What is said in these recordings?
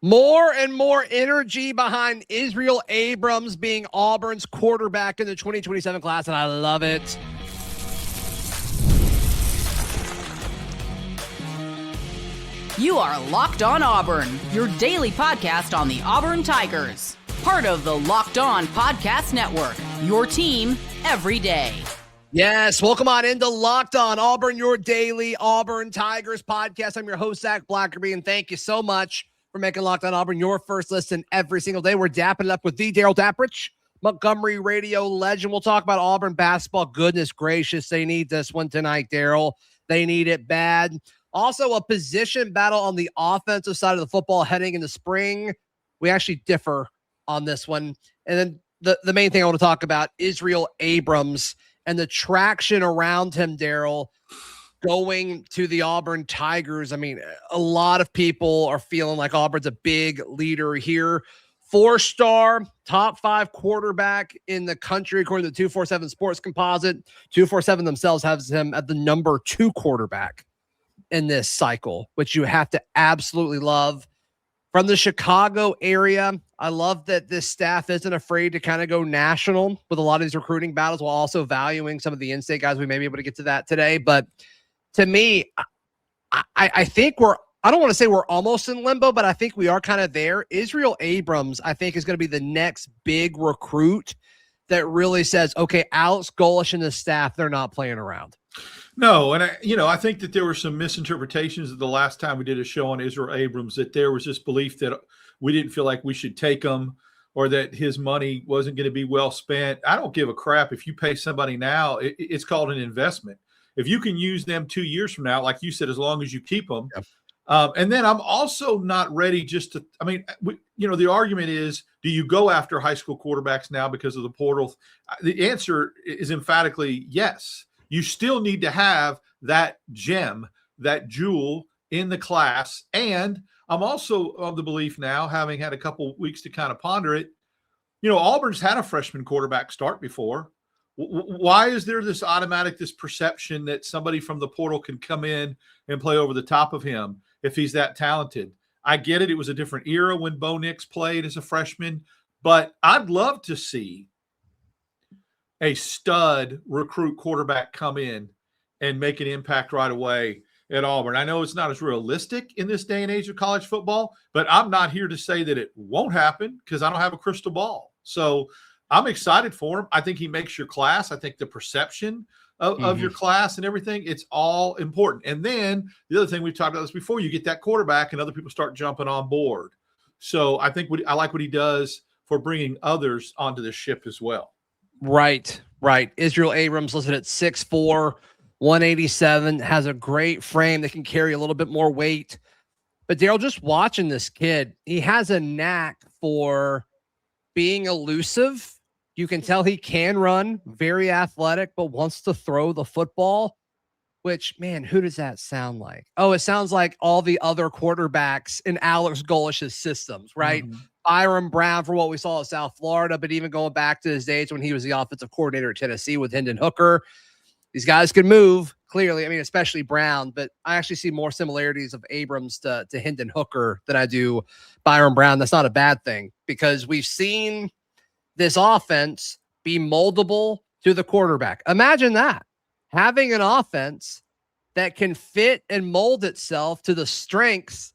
More and more energy behind Israel Abrams being Auburn's quarterback in the 2027 class, and I love it. You are Locked On Auburn, your daily podcast on the Auburn Tigers. Part of the Locked On Podcast Network, your team every day. Yes, welcome on into Locked On Auburn, your daily Auburn Tigers podcast. I'm your host, Zach Blackerby, and thank you so much for making Locked On Auburn your first listen every single day. We're dapping it up with the Darrell Dapprich, Montgomery radio legend. We'll talk about Auburn basketball. Goodness gracious, they need this one tonight, Darrell. They need it bad. Also, a position battle on the offensive side of the football heading into spring. We actually differ on this one. And then the main thing I want to talk about, Israel Abrams and the traction around him, Darrell, going to the Auburn Tigers. I mean, a lot of people are feeling like Auburn's a big leader here. 4-star, top 5 quarterback in the country, according to the 247 Sports Composite. 247 themselves has him at the number 2 quarterback in this cycle, which you have to absolutely love. From the Chicago area, I love that this staff isn't afraid to kind of go national with a lot of these recruiting battles while also valuing some of the in-state guys. We may be able to get to that today. But to me, I think I don't want to say we're almost in limbo, but I think we are kind of there. Israel Abrams, I think, is going to be the next big recruit that really says, okay, Alex Golesh and the staff, they're not playing around. No, and I think that there were some misinterpretations the last time we did a show on Israel Abrams, that there was this belief that we didn't feel like we should take him or that his money wasn't going to be well spent. I don't give a crap if you pay somebody now. It's called an investment. If you can use them 2 years from now, like you said, as long as you keep them. Yep. And then I'm also not ready just to – I mean, the argument is, do you go after high school quarterbacks now because of the portal? The answer is emphatically yes. You still need to have that gem, that jewel in the class. And I'm also of the belief now, having had a couple weeks to kind of ponder it, Auburn's had a freshman quarterback start before. Why is there this perception that somebody from the portal can come in and play over the top of him if he's that talented? I get it. It was a different era when Bo Nix played as a freshman, but I'd love to see a stud recruit quarterback come in and make an impact right away at Auburn. I know it's not as realistic in this day and age of college football, but I'm not here to say that it won't happen because I don't have a crystal ball. So I'm excited for him. I think he makes your class. I think the perception of your class and everything, it's all important. And then the other thing, we've talked about this before, you get that quarterback and other people start jumping on board. So I think I like what he does for bringing others onto the ship as well. Right. Israel Abrams listed at 6'4", 187, has a great frame that can carry a little bit more weight. But Darrell, just watching this kid, he has a knack for being elusive. You can tell he can run, very athletic, but wants to throw the football, which, man, who does that sound like? Oh, it sounds like all the other quarterbacks in Alex Golesh's systems, right? Mm-hmm. Byron Brown for what we saw at South Florida, but even going back to his days when he was the offensive coordinator at Tennessee with Hendon Hooker, these guys can move, clearly. I mean, especially Brown, but I actually see more similarities of Abrams to Hendon Hooker than I do Byron Brown. That's not a bad thing because we've seen this offense be moldable to the quarterback. Imagine that, having an offense that can fit and mold itself to the strengths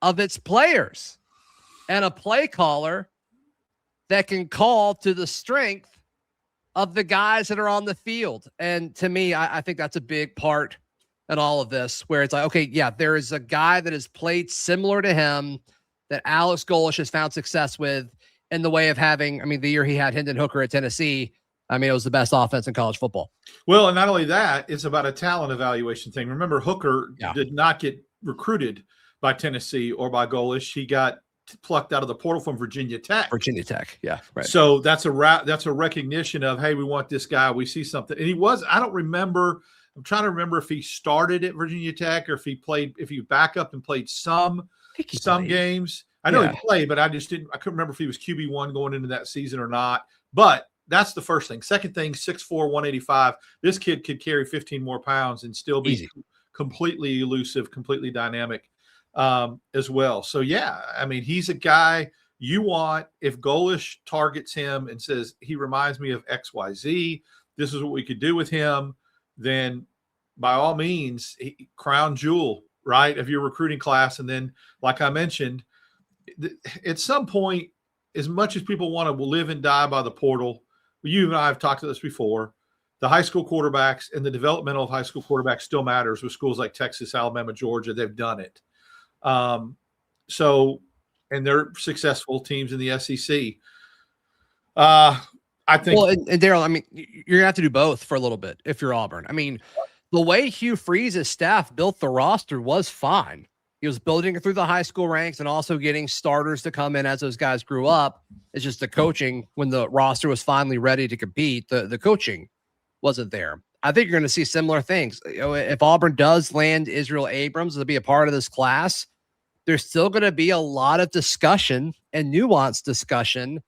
of its players. And a play caller that can call to the strength of the guys that are on the field. And to me, I think that's a big part in all of this, where it's like, okay, yeah, there is a guy that has played similar to him that Alex Golesh has found success with in the way of having, the year he had Hendon Hooker at Tennessee, it was the best offense in college football. Well, and not only that, it's about a talent evaluation thing. Remember, Hooker did not get recruited by Tennessee or by Golesh. He got plucked out of the portal from Virginia Tech. Yeah, right. So that's a recognition of, hey, we want this guy. We see something. And I'm trying to remember if he started at Virginia Tech or if he back up and played some games. I know he played, but I couldn't remember if he was QB1 going into that season or not. But that's the first thing. Second thing, 6'4", 185. This kid could carry 15 more pounds and still be completely elusive, completely dynamic. as well. So, yeah, I mean, he's a guy you want. If Golesh targets him and says, he reminds me of XYZ, this is what we could do with him, then by all means, crown jewel, right, of your recruiting class. And then, like I mentioned, at some point, as much as people want to live and die by the portal, you and I have talked about this before, the high school quarterbacks and the developmental of high school quarterbacks still matters with schools like Texas, Alabama, Georgia. They've done it. So, and they're successful teams in the SEC. I think. Well, and Darrell, I mean, you're gonna have to do both for a little bit if you're Auburn. I mean, the way Hugh Freeze's staff built the roster was fine. He was building it through the high school ranks and also getting starters to come in as those guys grew up. It's just the coaching, when the roster was finally ready to compete, the coaching wasn't there. I think you're going to see similar things. You know, if Auburn does land Israel Abrams to be a part of this class, there's still going to be a lot of discussion and nuanced discussion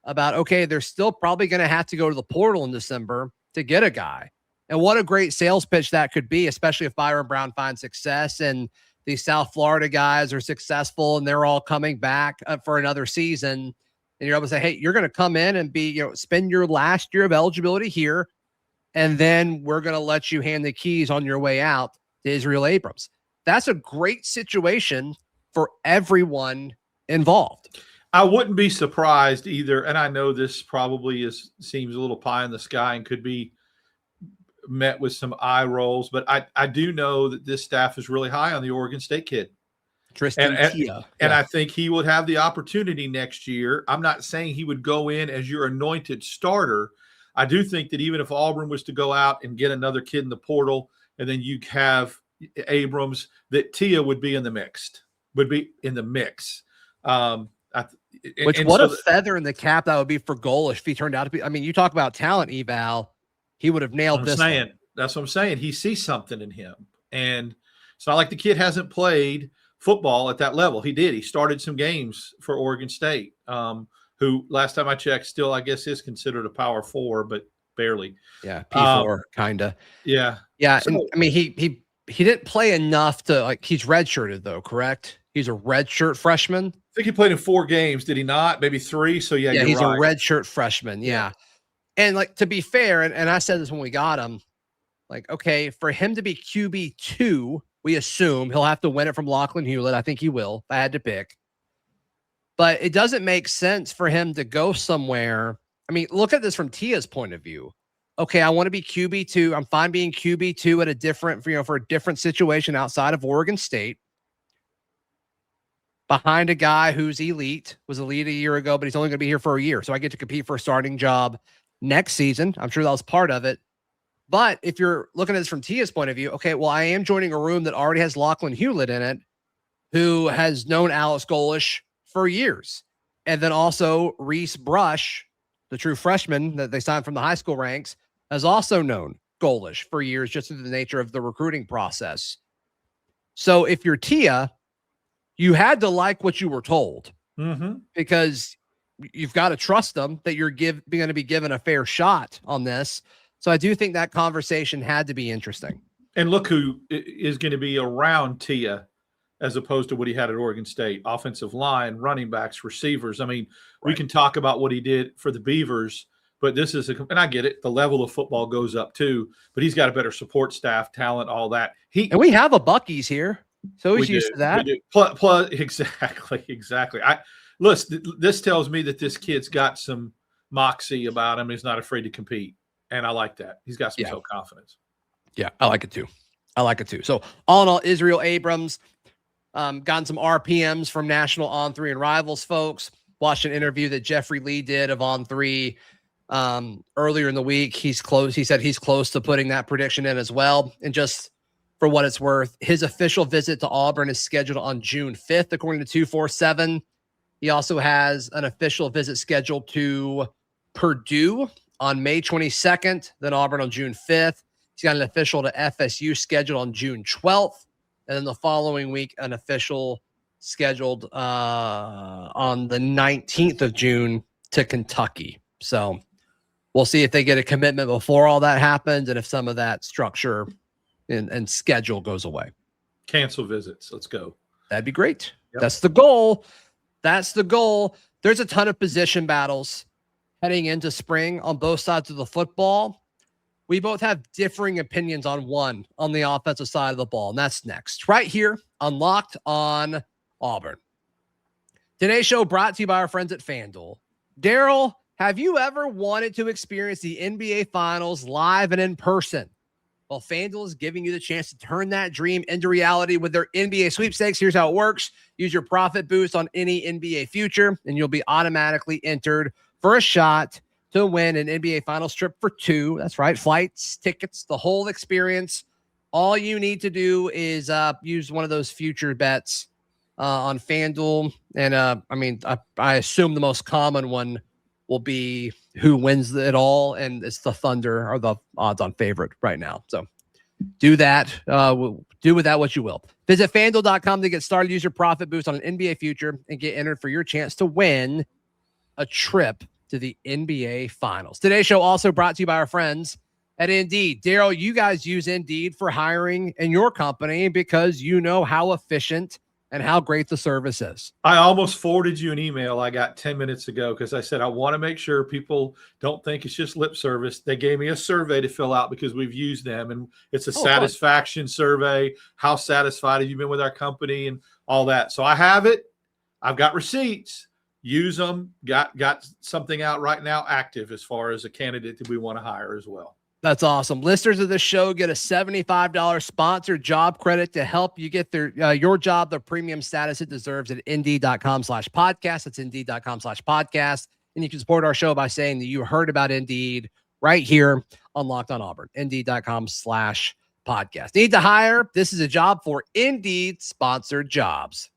about, okay, they're still probably going to have to go to the portal in December to get a guy. And what a great sales pitch that could be, especially if Byron Brown finds success and these South Florida guys are successful and they're all coming back for another season. And you're able to say, hey, you're going to come in and be, spend your last year of eligibility here. And then we're going to let you hand the keys on your way out to Israel Abrams. That's a great situation for everyone involved. I wouldn't be surprised either. And I know this probably seems a little pie in the sky and could be met with some eye rolls, but I do know that this staff is really high on the Oregon State kid. Tristan Tia. And I think he would have the opportunity next year. I'm not saying he would go in as your anointed starter. I do think that even if Auburn was to go out and get another kid in the portal, and then you have Abrams, that Tia would be in the mix. What a feather in the cap that would be for Golesh if he turned out to be. I mean, you talk about talent eval. He would have nailed this. That's what I'm saying. He sees something in him. And it's not like the kid hasn't played football at that level. He did. He started some games for Oregon State, who last time I checked still, I guess, is considered a Power 4, but barely. Yeah, P4, kind of. Yeah. Yeah, so, and I mean, he didn't play enough to, like, he's redshirted, though, correct? He's a redshirt freshman. I think he played in 4 games. Did he not? Maybe 3? So, yeah, he's right. a redshirt freshman, yeah. And, like, to be fair, and I said this when we got him, like, okay, for him to be QB2, we assume he'll have to win it from Lachlan Hewlett. I think he will, if I had to pick. But it doesn't make sense for him to go somewhere. I mean, look at this from Tia's point of view. Okay, I want to be QB2. I'm fine being QB2 at a different, for a different situation outside of Oregon State. Behind a guy who's elite, was elite a year ago, but he's only going to be here for a year. So I get to compete for a starting job next season. I'm sure that was part of it. But if you're looking at this from Tia's point of view, okay, well, I am joining a room that already has Lachlan Hewlett in it, who has known Alex Golesh for years. And then also Reese Brush, the true freshman that they signed from the high school ranks, has also known Golesh for years, just through the nature of the recruiting process. So if you're Tia, you had to like what you were told, because you've got to trust them that you're going to be given a fair shot on this. So I do think that conversation had to be interesting. And look who is going to be around Tia as opposed to what he had at Oregon State. Offensive line, running backs, receivers. I mean, we can talk about what he did for the Beavers, but this is and I get it, the level of football goes up too, but he's got a better support staff, talent, all that. And we have a Buc-ee's here, so he's used to that. Plus, exactly. Listen, this tells me that this kid's got some moxie about him. He's not afraid to compete, and I like that. He's got some self-confidence. Yeah, I like it too. So all in all, Israel Abrams gotten some RPMs from National On3 and Rivals folks. Watched an interview that Jeffrey Lee did of On3 earlier in the week. He's close. He said he's close to putting that prediction in as well. And just for what it's worth, his official visit to Auburn is scheduled on June 5th, according to 247. He also has an official visit scheduled to Purdue on May 22nd, then Auburn on June 5th. He's got an official to FSU scheduled on June 12th. And then the following week, an official scheduled on the 19th of June to Kentucky. So we'll see if they get a commitment before all that happens and if some of that structure and schedule goes away. Cancel visits. Let's go. That'd be great. Yep. That's the goal. That's the goal. There's a ton of position battles heading into spring on both sides of the football. We both have differing opinions on one on the offensive side of the ball, and that's next. Right here on Locked on Auburn. Today's show brought to you by our friends at FanDuel. Darrell, have you ever wanted to experience the NBA Finals live and in person? Well, FanDuel is giving you the chance to turn that dream into reality with their NBA sweepstakes. Here's how it works. Use your profit boost on any NBA future, and you'll be automatically entered for a shot to win an NBA Finals trip for two. That's right. Flights, tickets, the whole experience. All you need to do is use one of those future bets on FanDuel. And I assume the most common one will be who wins it all. And it's the Thunder are the odds on favorite right now. So do that. Do with that what you will. Visit FanDuel.com to get started. Use your profit boost on an NBA future and get entered for your chance to win a trip to the NBA Finals. Today's show also brought to you by our friends at Indeed. Darrell, you guys use Indeed for hiring in your company because you know how efficient and how great the service is. I almost forwarded you an email I got 10 minutes ago because I said I want to make sure people don't think it's just lip service. They gave me a survey to fill out because we've used them, and it's a satisfaction survey. How satisfied have you been with our company and all that? So I have it. I've got receipts. Use them. Got something out right now active as far as a candidate that we want to hire as well. That's awesome. Listeners of the show get a $75 sponsored job credit to help you get your job the premium status it deserves at Indeed.com/podcast. That's Indeed.com/podcast. And you can support our show by saying that you heard about Indeed right here on Locked on Auburn. Indeed.com/podcast. Need to hire? This is a job for Indeed sponsored jobs.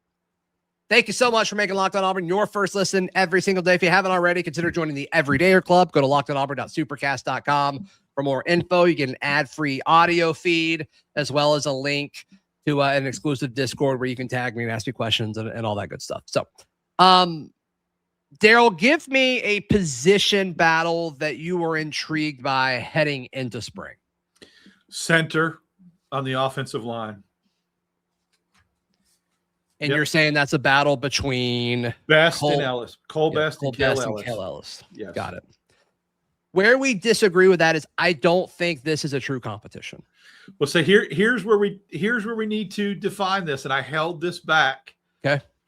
Thank you so much for making Locked on Auburn your first listen every single day. If you haven't already, consider joining the Everydayer Club. Go to lockedonauburn.supercast.com for more info. You get an ad-free audio feed as well as a link to an exclusive Discord where you can tag me and ask me questions and all that good stuff. So, Darrell, give me a position battle that you were intrigued by heading into spring. Center on the offensive line. And you're saying that's a battle between Best and Ellis. Cole Best and Kail Ellis. Yes. Got it. Where we disagree with that is I don't think this is a true competition. Well, so here's where we need to define this. And I held this back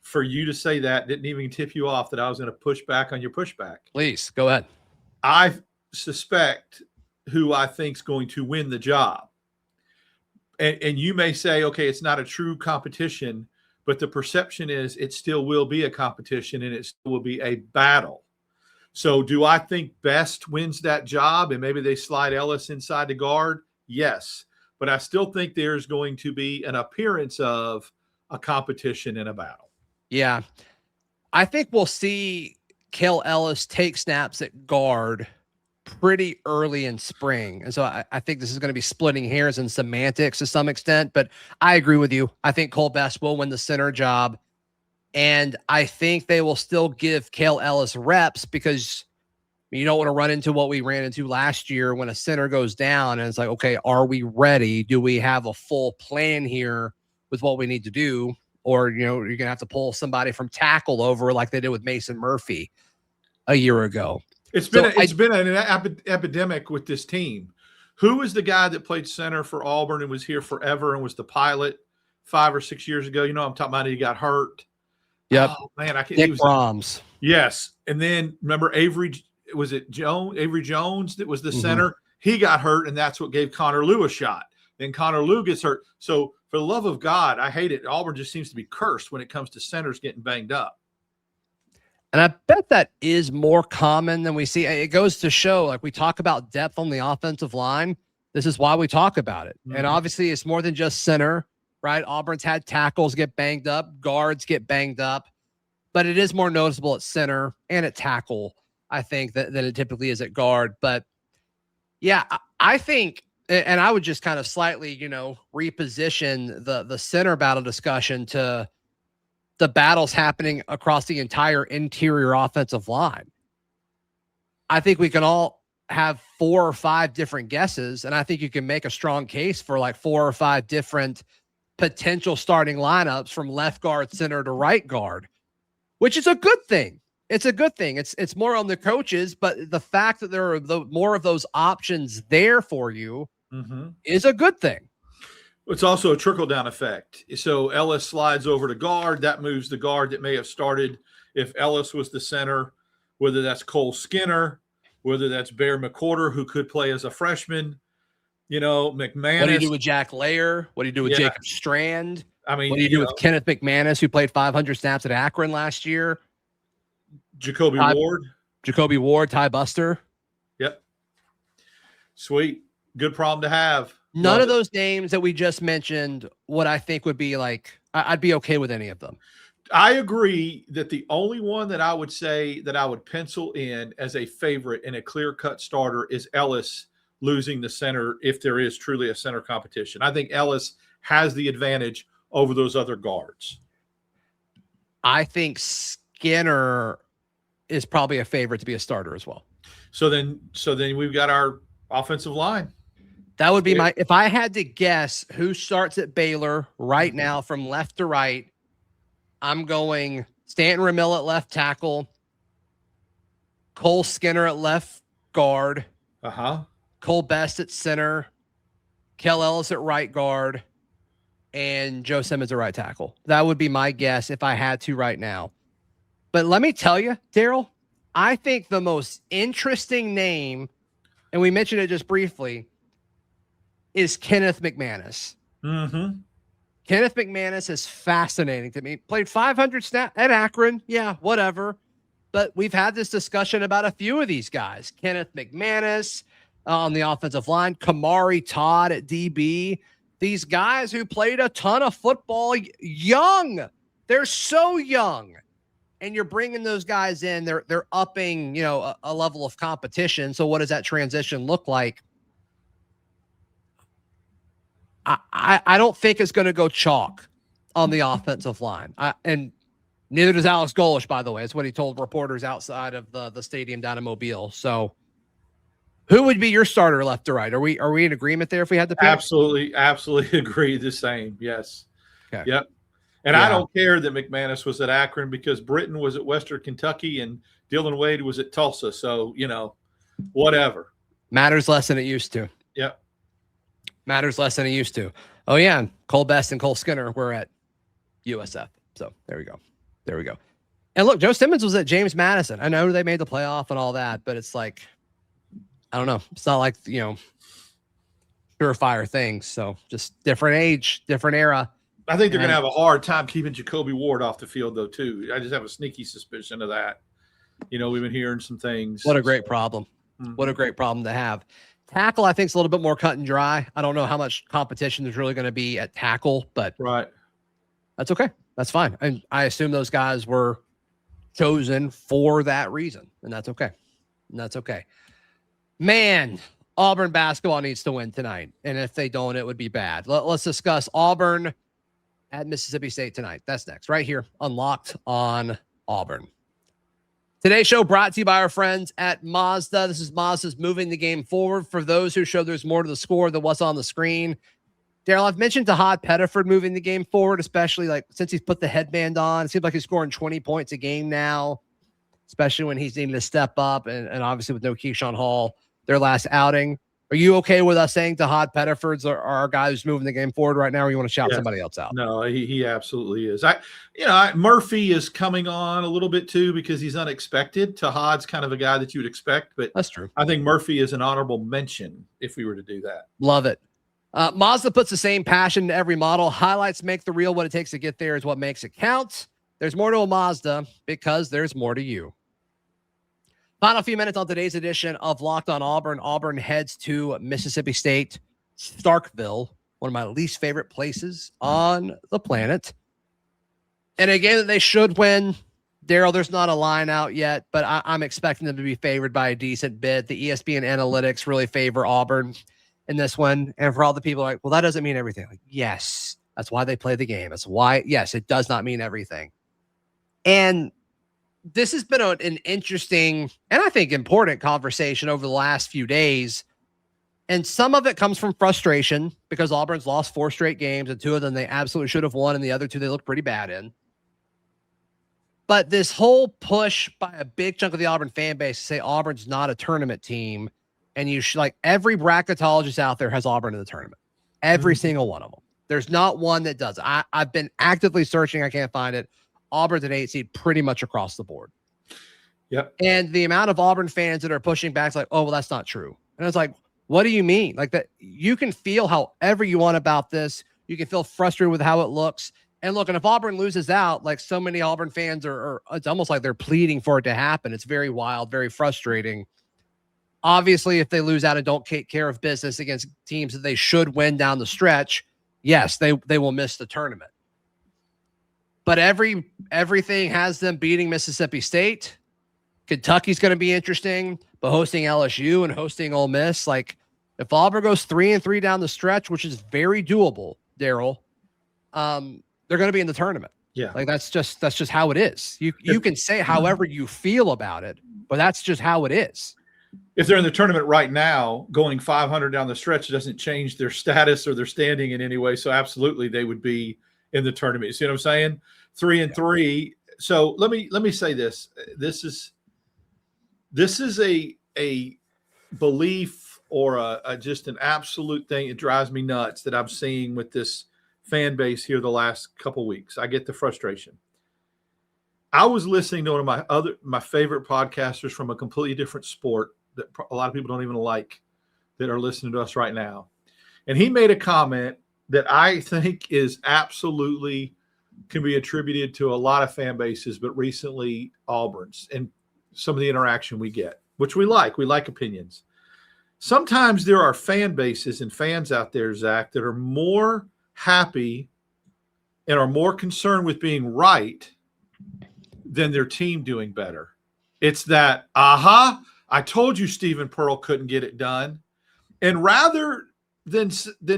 for you to say that. Didn't even tip you off that I was going to push back on your pushback. Please go ahead. I suspect who I think is going to win the job. And you may say, okay, it's not a true competition, but the perception is it still will be a competition and it still will be a battle. So do I think Best wins that job and maybe they slide Ellis inside the guard? Yes. But I still think there's going to be an appearance of a competition and a battle. Yeah. I think we'll see Kail Ellis take snaps at guard pretty early in spring. And so I think this is going to be splitting hairs and semantics to some extent, but I agree with you. I think Cole Best will win the center job. And I think they will still give Kail Ellis reps because you don't want to run into what we ran into last year when a center goes down and it's like, okay, are we ready? Do we have a full plan here with what we need to do? Or, you're going to have to pull somebody from tackle over like they did with Mason Murphy a year ago. It's been an epidemic with this team. Who was the guy that played center for Auburn and was here forever and was the pilot 5 or 6 years ago? I'm talking about he got hurt. Yep. Oh, man, I can't. Nick Brahms. Yes. And then remember Avery Jones that was the center? He got hurt, and that's what gave Connor Lew a shot. Then Connor Lew gets hurt. So for the love of God, I hate it. Auburn just seems to be cursed when it comes to centers getting banged up. And I bet that is more common than we see. It goes to show, like we talk about depth on the offensive line. This is why we talk about it. And obviously it's more than just center, right? Auburn's had tackles get banged up, guards get banged up, but it is more noticeable at center and at tackle, I think, than it typically is at guard. But yeah, I think, and I would just kind of slightly, reposition the center battle discussion to the battles happening across the entire interior offensive line. I think we can all have 4 or 5 different guesses, and I think you can make a strong case for like 4 or 5 different potential starting lineups from left guard, center to right guard, which is a good thing. It's a good thing. It's more on the coaches, but the fact that there are more of those options there for you is a good thing. It's also a trickle-down effect. So Ellis slides over to guard. That moves the guard that may have started if Ellis was the center, whether that's Cole Skinner, whether that's Bear McCorder, who could play as a freshman, McManus. What do you do with Jack Lair? What do you do with Jacob Strand? I mean, what do you do with Kenneth McManus, who played 500 snaps at Akron last year? Jacoby Ward, Ty Buster. Yep. Sweet. Good problem to have. None of those names that we just mentioned, what I think would be like, I'd be okay with any of them. I agree that the only one that I would say that I would pencil in as a favorite and a clear-cut starter is Ellis losing the center if there is truly a center competition. I think Ellis has the advantage over those other guards. I think Skinner is probably a favorite to be a starter as well. So then we've got our offensive line. That would be if I had to guess who starts at Baylor right now from left to right, I'm going Stanton Ramil at left tackle, Cole Skinner at left guard, Cole Best at center, Kail Ellis at right guard, and Joe Simmons at right tackle. That would be my guess if I had to right now. But let me tell you, Darrell, I think the most interesting name, and we mentioned it just briefly, is Kenneth McManus. Kenneth McManus is fascinating to me. Played 500 snaps at Akron. Yeah, whatever. But we've had this discussion about a few of these guys. Kenneth McManus on the offensive line, Kamari Todd at DB. These guys who played a ton of football young. They're so young. And you're bringing those guys in. They're upping, a level of competition. So what does that transition look like? I don't think it's going to go chalk on the offensive line. And neither does Alex Golesh, by the way. It's what he told reporters outside of the stadium down in Mobile. So who would be your starter left to right? Are we in agreement there if we had to pick? Absolutely agree the same. Yes. Okay. Yep. And I don't care that McManus was at Akron because Britton was at Western Kentucky and Dylan Wade was at Tulsa. So, whatever. Matters less than it used to. Yep. Matters less than it used to. Oh, yeah. And Cole Best and Cole Skinner were at USF. So there we go. And look, Joe Simmons was at James Madison. I know they made the playoff and all that, but it's like, I don't know. It's not like, surefire things. So just different age, different era. I think they're going to have a hard time keeping Jacoby Ward off the field, though, too. I just have a sneaky suspicion of that. We've been hearing some things. What a great problem. What a great problem to have. Tackle, I think, is a little bit more cut and dry. I don't know how much competition there's really going to be at tackle, but that's okay. That's fine. And I assume those guys were chosen for that reason, and that's okay. Man, Auburn basketball needs to win tonight, and if they don't, it would be bad. Let's discuss Auburn at Mississippi State tonight. That's next, right here, Unlocked on Auburn. Today's show brought to you by our friends at Mazda. This is Mazda's moving the game forward. For those who show there's more to the score than what's on the screen. Darrell, I've mentioned Tahad Pettiford moving the game forward, especially since he's put the headband on. It seems like he's scoring 20 points a game now, especially when he's needing to step up. And obviously with no Keyshawn Hall, their last outing. Are you okay with us saying Tahad Pettiford's our guy who's moving the game forward right now, or you want to shout somebody else out? No, he absolutely is. Murphy is coming on a little bit too because he's unexpected. Tahad's kind of a guy that you would expect, but that's true. I think Murphy is an honorable mention if we were to do that. Love it. Mazda puts the same passion into every model. Highlights make the real. What it takes to get there is what makes it count. There's more to a Mazda because there's more to you. Final few minutes on today's edition of Locked on Auburn. Auburn heads to Mississippi State, Starkville, one of my least favorite places on the planet. And a game that they should win. Darrell, there's not a line out yet, but I'm expecting them to be favored by a decent bit. The ESPN analytics really favor Auburn in this one. And for all the people like, well, that doesn't mean everything. Like, yes, that's why they play the game. That's why, yes, it does not mean everything. And this has been an interesting and I think important conversation over the last few days And some of it comes from frustration because Auburn's lost 4 straight games, and 2 of them they absolutely should have won, and the other 2 they look pretty bad in. But this whole push by a big chunk of the Auburn fan base to say Auburn's not a tournament team, and you should, like, every bracketologist out there has Auburn in the tournament. Every single one of them. There's not one that does. I've been actively searching. I can't find it. Auburn's an 8 seed pretty much across the board. Yep. And the amount of Auburn fans that are pushing back is like, oh, well, that's not true. And it's like, what do you mean? Like, that you can feel however you want about this. You can feel frustrated with how it looks. And look, and if Auburn loses out, like so many Auburn fans are it's almost like they're pleading for it to happen. It's very wild, very frustrating. Obviously, if they lose out and don't take care of business against teams that they should win down the stretch, yes, they will miss the tournament. But everything has them beating Mississippi State. Kentucky's going to be interesting, but hosting LSU and hosting Ole Miss, like if Auburn goes 3-3 down the stretch, which is very doable, Darrell, they're going to be in the tournament. Yeah. Like that's just how it is. You can say however you feel about it, but that's just how it is. If they're in the tournament right now, going 500 down the stretch doesn't change their status or their standing in any way. So absolutely, they would be in the tournament. You see what I'm saying? 3-3. So let me say this. This is a belief or a just an absolute thing. It drives me nuts that I'm seeing with this fan base here the last couple of weeks. I get the frustration. I was listening to one of my favorite podcasters from a completely different sport that a lot of people don't even like that are listening to us right now. And he made a comment that I think is absolutely can be attributed to a lot of fan bases, but recently Auburn's and some of the interaction we get, which we like. We like opinions. Sometimes there are fan bases and fans out there, Zach, that are more happy and are more concerned with being right than their team doing better. It's that, I told you Stephen Pearl couldn't get it done. And rather than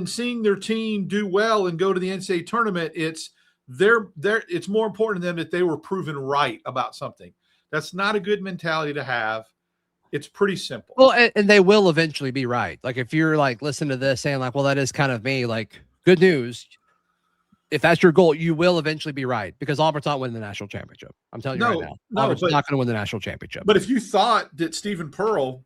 seeing their team do well and go to the NCAA tournament, it's more important to them that they were proven right about something. That's not a good mentality to have. It's pretty simple. Well, and they will eventually be right. Like if you're like listening to this saying like, well, that is kind of me, like good news. If that's your goal, you will eventually be right because Auburn's not winning the national championship. I'm telling you right now. Auburn's not going to win the national championship. But if you thought that Stephen Pearl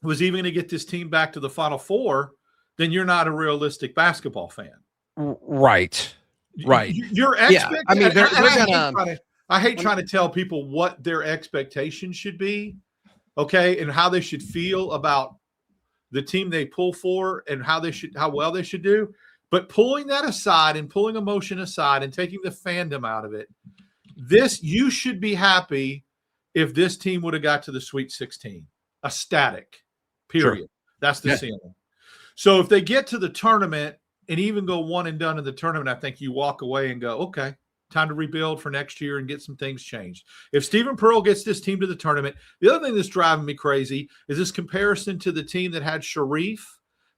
was even going to get this team back to the Final Four, then you're not a realistic basketball fan. Right. Your expectation. I mean, I hate trying to tell people what their expectations should be, okay, and how they should feel about the team they pull for and how well they should do. But pulling that aside and pulling emotion aside and taking the fandom out of it, you should be happy if this team would have got to the Sweet 16. Ecstatic, period. Sure. That's the ceiling. So if they get to the tournament and even go one and done in the tournament, I think you walk away and go, okay, time to rebuild for next year and get some things changed. If Stephen Pearl gets this team to the tournament, the other thing that's driving me crazy is this comparison to the team that had Sharif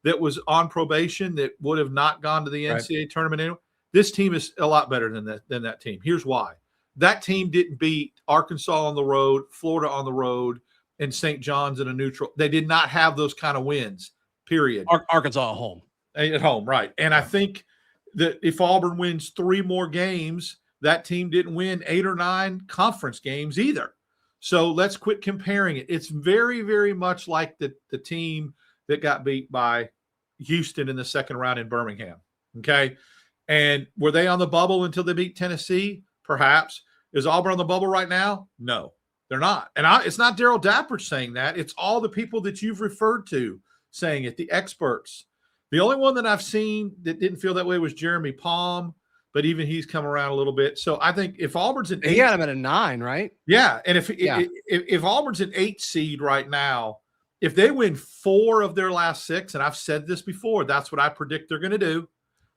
that was on probation that would have not gone to the NCAA tournament anyway. This team is a lot better than that team. Here's why. That team didn't beat Arkansas on the road, Florida on the road, and St. John's in a neutral. They did not have those kind of wins, period. Arkansas at home. At home, right. And I think that if Auburn wins 3 more games, that team didn't win 8 or 9 conference games either. So let's quit comparing it. It's very, very much like the team that got beat by Houston in the second round in Birmingham. Okay. And were they on the bubble until they beat Tennessee? Perhaps. Is Auburn on the bubble right now? No, they're not. And it's not Darrell Dapprich saying that. It's all the people that you've referred to saying it, the experts. The only one that I've seen that didn't feel that way was Jeremy Palm, but even he's come around a little bit. So I think if Auburn's an 8, he had him at a 9, right? Yeah. And if Auburn's an 8 seed right now, if they win 4 of their last 6, and I've said this before, that's what I predict they're going to do.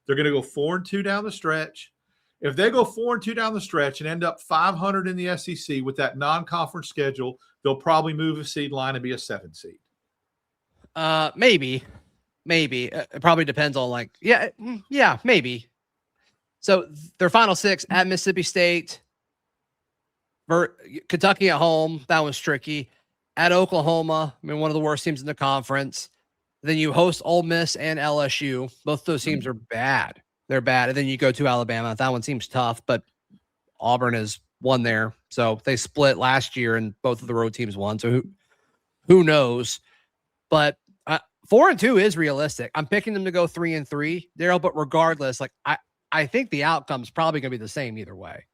They're going to go 4-2 down the stretch. If they go 4-2 down the stretch and end up 500 in the SEC with that non-conference schedule, they'll probably move a seed line and be a 7 seed. Maybe. It probably depends on maybe. So their final 6 at Mississippi State, Kentucky at home. That was tricky. At Oklahoma, I mean, one of the worst teams in the conference. Then you host Ole Miss and LSU. Both those teams are bad. They're bad. And then you go to Alabama. That one seems tough, but Auburn has won there. So they split last year and both of the road teams won. So who knows? But 4-2 is realistic. I'm picking them to go 3-3, Darrell, but regardless, like I think the outcome's probably going to be the same either way.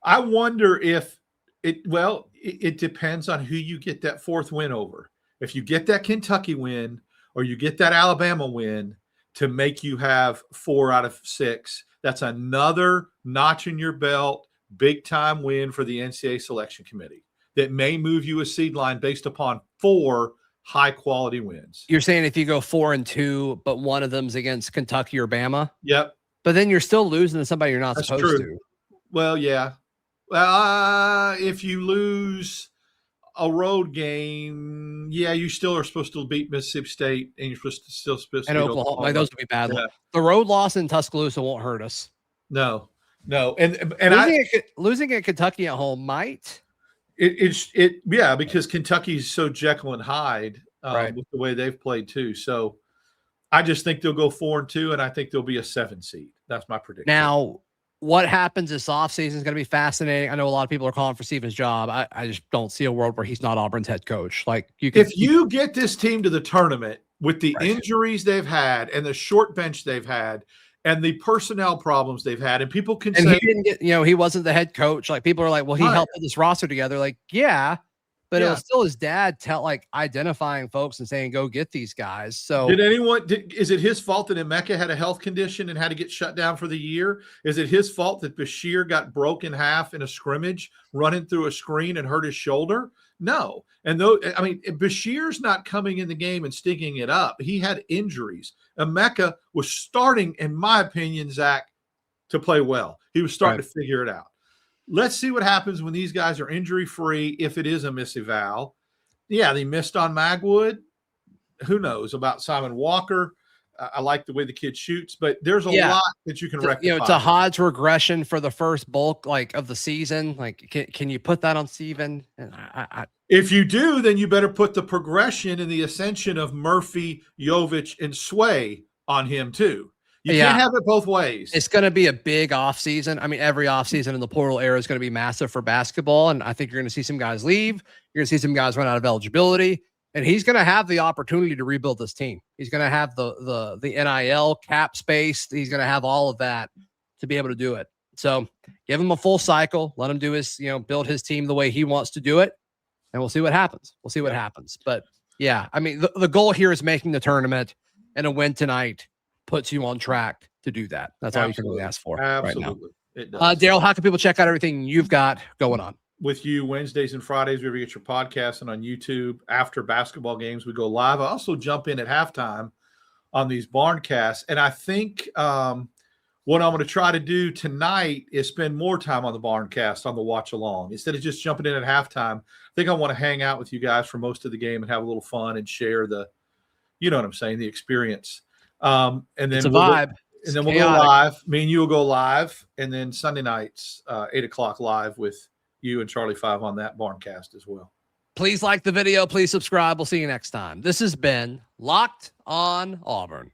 I wonder if it depends on who you get that fourth win over. If you get that Kentucky win or you get that Alabama win to make you have 4 out of 6, that's another notch in your belt, big time win for the NCAA selection committee that may move you a seed line based upon 4 high quality wins. You're saying if you go 4-2, but one of them's against Kentucky or Bama? Yep. But then you're still losing to somebody you're not supposed to. Well, yeah. If you lose a road game, yeah, you still are supposed to beat Mississippi State, and you're still supposed to beat Oklahoma. Like those would be bad. Yeah. The road loss in Tuscaloosa won't hurt us. No, and losing at Kentucky at home might. Because Kentucky's so Jekyll and Hyde with the way they've played too. So I just think they'll go 4-2, and I think they'll be a 7 seed. That's my prediction. Now, what happens this offseason is going to be fascinating. I know a lot of people are calling for Stephen's job. I just don't see a world where he's not Auburn's head coach. Like if you get this team to the tournament with the injuries they've had and the short bench they've had and the personnel problems they've had, and people can say he didn't get, he wasn't the head coach. Like people are like, well, he helped put this roster together. Like, yeah. But it was still his dad identifying folks and saying, go get these guys. So is it his fault that Emeka had a health condition and had to get shut down for the year? Is it his fault that Bashir got broke in half in a scrimmage running through a screen and hurt his shoulder? No. And Bashir's not coming in the game and stinking it up. He had injuries. Emeka was starting, in my opinion, Zach, to play well. He was starting to figure it out. Let's see what happens when these guys are injury-free, if it is a miseval. Yeah, they missed on Magwood. Who knows about Simon Walker? I like the way the kid shoots, but there's a lot that you can rectify. It's a Hodge regression for the first bulk of the season. Like, can you put that on Steven? If you do, then you better put the progression and the ascension of Murphy, Jovic, and Sway on him too. You can't have it both ways. It's going to be a big offseason. I mean, every offseason in the portal era is going to be massive for basketball. And I think you're going to see some guys leave. You're going to see some guys run out of eligibility. And he's going to have the opportunity to rebuild this team. He's going to have the NIL cap space. He's going to have all of that to be able to do it. So give him a full cycle. Let him do his, build his team the way he wants to do it. And we'll see what happens. We'll see what happens. But yeah, I mean, the goal here is making the tournament, and a win tonight puts you on track to do that. That's all you can really ask for right now. It does. Darrell, how can people check out everything you've got going on? With you Wednesdays and Fridays, wherever you get your podcast, and on YouTube after basketball games, we go live. I also jump in at halftime on these barncasts. And I think what I'm going to try to do tonight is spend more time on the barncast, on the watch along, instead of just jumping in at halftime. I think I want to hang out with you guys for most of the game and have a little fun and share the experience. And then it's a vibe. We'll go live. Me and you will go live. And then Sunday nights, 8:00 live with you and Charlie 5 on that barncast as well. Please like the video. Please subscribe. We'll see you next time. This has been Locked on Auburn.